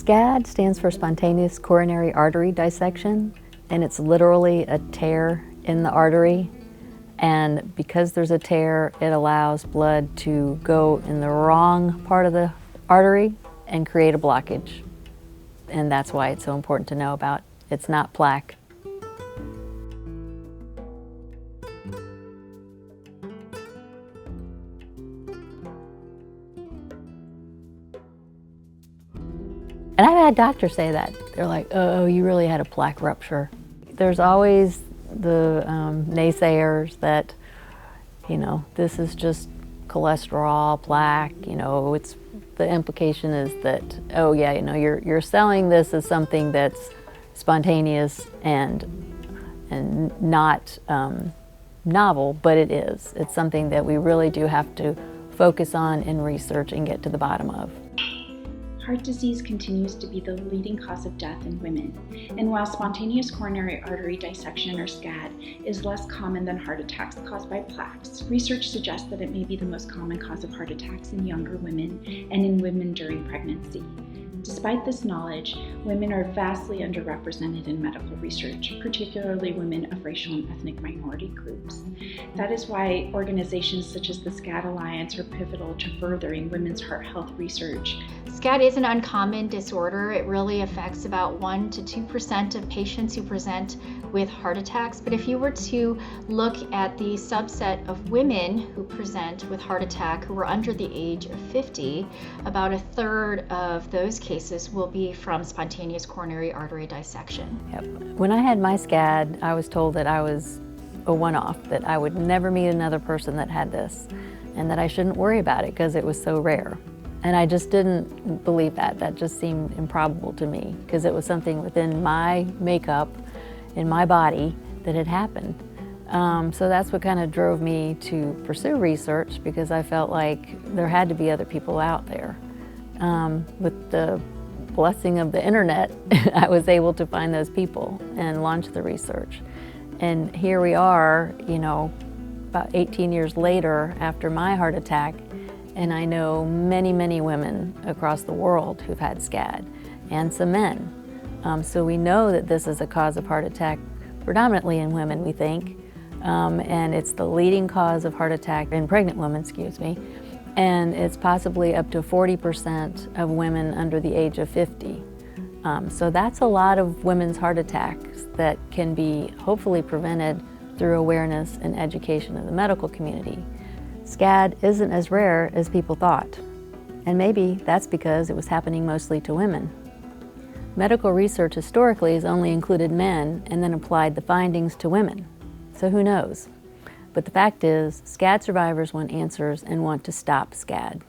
SCAD stands for spontaneous coronary artery dissection, and it's literally a tear in the artery. And because there's a tear, it allows blood to go in the wrong part of the artery and create a blockage. And that's why it's so important to know about. It's not plaque. And I've had doctors say that. They're like, oh, you really had a plaque rupture. There's always the naysayers that, this is just cholesterol, plaque, it's, the implication is that, oh yeah, you're selling this as something that's spontaneous and not novel, but it is. It's something that we really do have to focus on and research and get to the bottom of. Heart disease continues to be the leading cause of death in women, and while spontaneous coronary artery dissection, or SCAD, is less common than heart attacks caused by plaques, research suggests that it may be the most common cause of heart attacks in younger women and in women during pregnancy. Despite this knowledge, women are vastly underrepresented in medical research, particularly women of racial and ethnic minority groups. That is why organizations such as the SCAD Alliance are pivotal to furthering women's heart health research. SCAD is an uncommon disorder. It really affects about 1% to 2% of patients who present with heart attacks. But if you were to look at the subset of women who present with heart attack who are under the age of 50, about a third of those cases will be from spontaneous coronary artery dissection. Yep. When I had my SCAD, I was told that I was a one-off, that I would never meet another person that had this, and that I shouldn't worry about it because it was so rare. And I just didn't believe that. That just seemed improbable to me because it was something within my makeup, in my body, that had happened. So that's what kind of drove me to pursue research, because I felt like there had to be other people out there. With the blessing of the internet, I was able to find those people and launch the research. And here we are, about 18 years later after my heart attack, and I know many, many women across the world who've had SCAD, and some men. So we know that this is a cause of heart attack, predominantly in women, we think. And it's the leading cause of heart attack in pregnant women, and it's possibly up to 40% of women under the age of 50. So that's a lot of women's heart attacks that can be hopefully prevented through awareness and education of the medical community. SCAD isn't as rare as people thought, and maybe that's because it was happening mostly to women. Medical research historically has only included men and then applied the findings to women, so who knows? But the fact is, SCAD survivors want answers and want to stop SCAD.